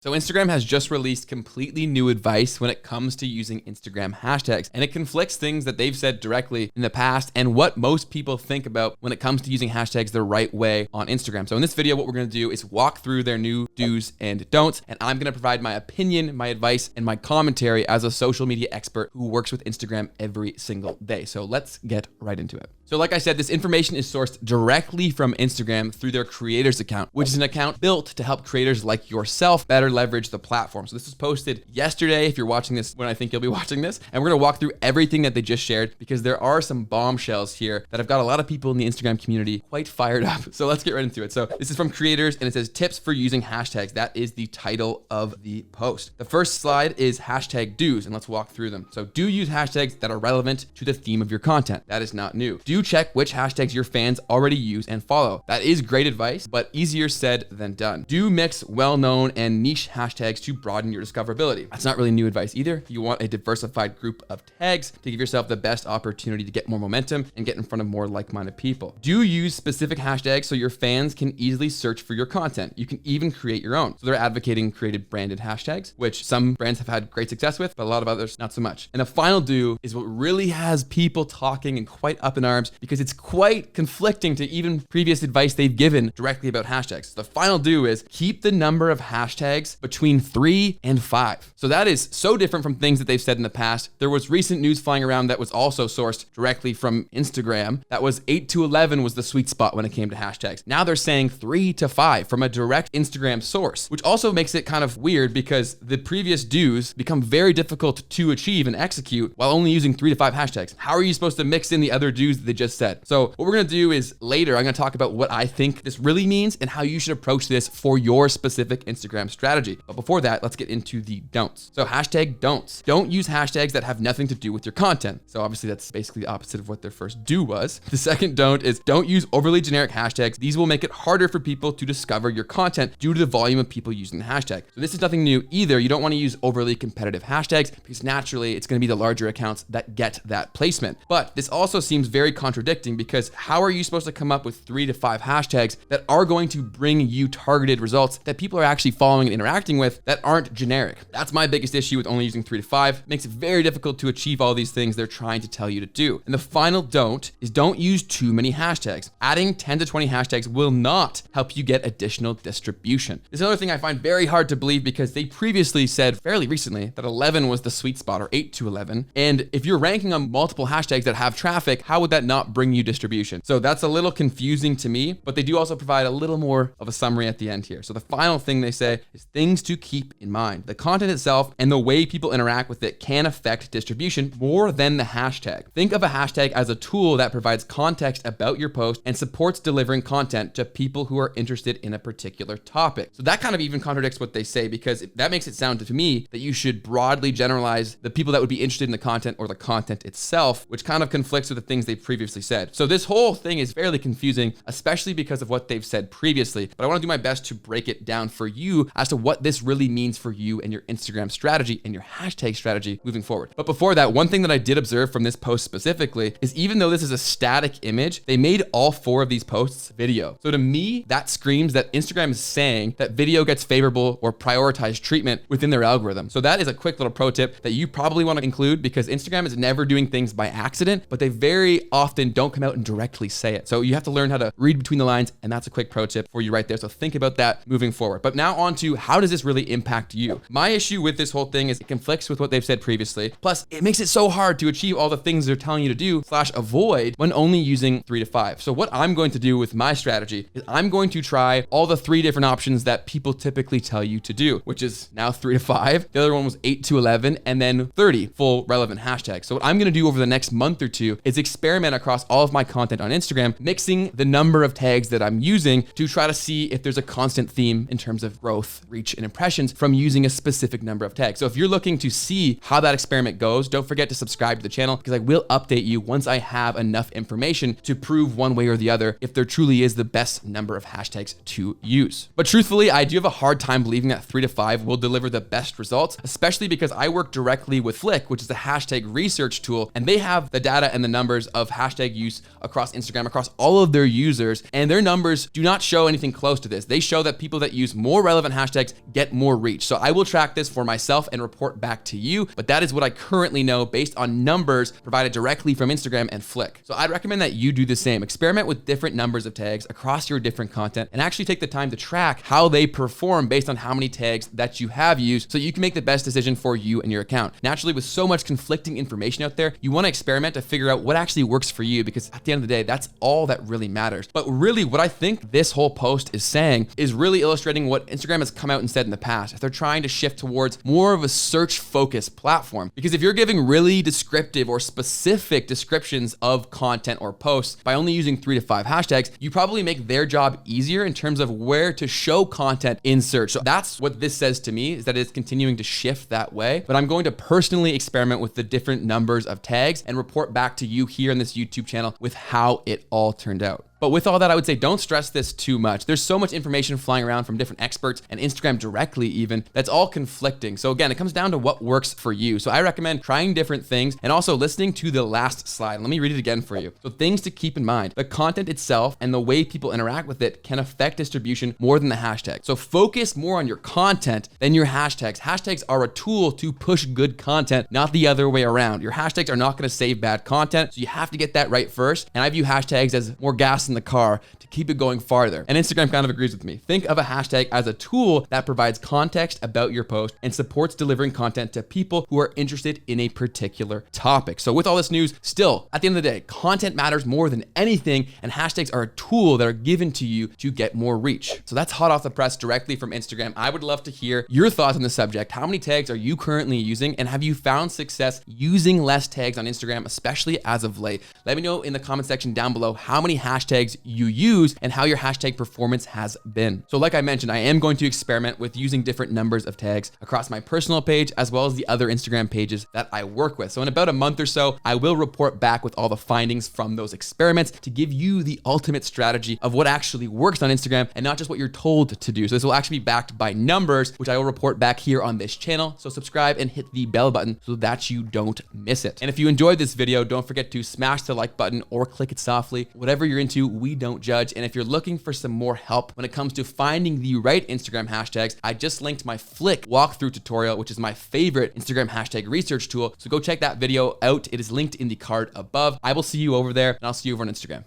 So Instagram has just released completely new advice when it comes to using Instagram hashtags, and it conflicts things that they've said directly in the past and what most people think about when it comes to using hashtags the right way on Instagram. So in this video, what we're gonna do is walk through their new do's and don'ts, and I'm gonna provide my opinion, my advice, and my commentary as a social media expert who works with Instagram every single day. So let's get right into it. So like I said, this information is sourced directly from Instagram through their creators account, which is an account built to help creators like yourself better leverage the platform. So this was posted yesterday, if you're watching this when I think you'll be watching this, and we're gonna walk through everything that they just shared because there are some bombshells here that have got a lot of people in the Instagram community quite fired up. So let's get right into it. So this is from creators and it says tips for using hashtags. That is the title of the post. The first slide is hashtag do's, and let's walk through them. So do use hashtags that are relevant to the theme of your content. That is not new. Do check which hashtags your fans already use and follow. That is great advice, but easier said than done. Do mix well-known and niche hashtags to broaden your discoverability. That's not really new advice either. You want a diversified group of tags to give yourself the best opportunity to get more momentum and get in front of more like-minded people. Do use specific hashtags so your fans can easily search for your content. You can even create your own. So they're advocating created branded hashtags, which some brands have had great success with, but a lot of others not so much. And the final do is what really has people talking and quite up in arms because it's quite conflicting to even previous advice they've given directly about hashtags. The final do is keep the number of hashtags between 3 and 5. So that is so different from things that they've said in the past. There was recent news flying around that was also sourced directly from Instagram. That was 8 to 11 was the sweet spot when it came to hashtags. Now they're saying 3 to 5 from a direct Instagram source, which also makes it kind of weird because the previous do's become very difficult to achieve and execute while only using 3 to 5 hashtags. How are you supposed to mix in the other do's that they just said? So what we're gonna do is later, I'm gonna talk about what I think this really means and how you should approach this for your specific Instagram strategy. But before that, let's get into the don'ts. So hashtag don'ts. Don't use hashtags that have nothing to do with your content. So obviously that's basically the opposite of what their first do was. The second don't is don't use overly generic hashtags. These will make it harder for people to discover your content due to the volume of people using the hashtag. So this is nothing new either. You don't wanna use overly competitive hashtags because naturally it's gonna be the larger accounts that get that placement. But this also seems very contradicting because how are you supposed to come up with 3 to 5 hashtags that are going to bring you targeted results that people are actually following and interacting with that aren't generic? That's my biggest issue with only using 3 to 5. It makes it very difficult to achieve all these things they're trying to tell you to do. And the final don't is don't use too many hashtags. Adding 10 to 20 hashtags will not help you get additional distribution. This is another thing I find very hard to believe because they previously said fairly recently that 11 was the sweet spot, or 8 to 11. And if you're ranking on multiple hashtags that have traffic, how would that not bring you distribution? So that's a little confusing to me, but they do also provide a little more of a summary at the end here. So the final thing they say is things to keep in mind. The content itself and the way people interact with it can affect distribution more than the hashtag. Think of a hashtag as a tool that provides context about your post and supports delivering content to people who are interested in a particular topic. So that kind of even contradicts what they say because that makes it sound to me that you should broadly generalize the people that would be interested in the content or the content itself, which kind of conflicts with the things they previously said. So this whole thing is fairly confusing, especially because of what they've said previously, but I wanna do my best to break it down for you as to what this really means for you and your Instagram strategy and your hashtag strategy moving forward. But before that, one thing that I did observe from this post specifically is even though this is a static image, they made all 4 of these posts video. So to me, that screams that Instagram is saying that video gets favorable or prioritized treatment within their algorithm. So that is a quick little pro tip that you probably wanna include because Instagram is never doing things by accident, but they very often don't come out and directly say it. So you have to learn how to read between the lines, and that's a quick pro tip for you right there. So think about that moving forward. But now on to how does this really impact you? My issue with this whole thing is it conflicts with what they've said previously. Plus, it makes it so hard to achieve all the things they're telling you to do / avoid when only using 3 to 5. So what I'm going to do with my strategy is I'm going to try all the 3 different options that people typically tell you to do, which is now 3 to 5. The other one was 8 to 11, and then 30 full relevant hashtags. So what I'm gonna do over the next month or two is experiment across all of my content on Instagram, mixing the number of tags that I'm using to try to see if there's a constant theme in terms of growth, reach, and impressions from using a specific number of tags. So if you're looking to see how that experiment goes, don't forget to subscribe to the channel because I will update you once I have enough information to prove one way or the other if there truly is the best number of hashtags to use. But truthfully, I do have a hard time believing that 3 to 5 will deliver the best results, especially because I work directly with Flick, which is a hashtag research tool, and they have the data and the numbers of hashtags hashtag use across Instagram, across all of their users, and their numbers do not show anything close to this. They show that people that use more relevant hashtags get more reach. So I will track this for myself and report back to you, but that is what I currently know based on numbers provided directly from Instagram and Flick. So I'd recommend that you do the same. Experiment with different numbers of tags across your different content and actually take the time to track how they perform based on how many tags that you have used so you can make the best decision for you and your account. Naturally, with so much conflicting information out there, you want to experiment to figure out what actually works for you, because at the end of the day, that's all that really matters. But really, what I think this whole post is saying is really illustrating what Instagram has come out and said in the past. They're trying to shift towards more of a search focused platform, because if you're giving really descriptive or specific descriptions of content or posts by only using 3 to 5 hashtags, you probably make their job easier in terms of where to show content in search. So that's what this says to me, is that it's continuing to shift that way. But I'm going to personally experiment with the different numbers of tags and report back to you here on this YouTube channel with how it all turned out. But with all that, I would say don't stress this too much. There's so much information flying around from different experts and Instagram directly even, that's all conflicting. So again, it comes down to what works for you. So I recommend trying different things and also listening to the last slide. Let me read it again for you. So things to keep in mind: the content itself and the way people interact with it can affect distribution more than the hashtag. So focus more on your content than your hashtags. Hashtags are a tool to push good content, not the other way around. Your hashtags are not going to save bad content, so you have to get that right first. And I view hashtags as more gas in the car to keep it going farther. And Instagram kind of agrees with me. Think of a hashtag as a tool that provides context about your post and supports delivering content to people who are interested in a particular topic. So with all this news, still, at the end of the day, content matters more than anything, and hashtags are a tool that are given to you to get more reach. So that's hot off the press directly from Instagram. I would love to hear your thoughts on the subject. How many tags are you currently using, and have you found success using less tags on Instagram, especially as of late? Let me know in the comment section down below how many hashtags you use and how your hashtag performance has been. So like I mentioned, I am going to experiment with using different numbers of tags across my personal page as well as the other Instagram pages that I work with. So in about a month or so, I will report back with all the findings from those experiments to give you the ultimate strategy of what actually works on Instagram and not just what you're told to do. So this will actually be backed by numbers, which I will report back here on this channel. So subscribe and hit the bell button so that you don't miss it. And if you enjoyed this video, don't forget to smash the like button or click it softly. Whatever you're into, we don't judge. And if you're looking for some more help when it comes to finding the right Instagram hashtags, I just linked my Flick walkthrough tutorial, which is my favorite Instagram hashtag research tool. So go check that video out. It is linked in the card above. I will see you over there, and I'll see you over on Instagram.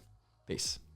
Peace.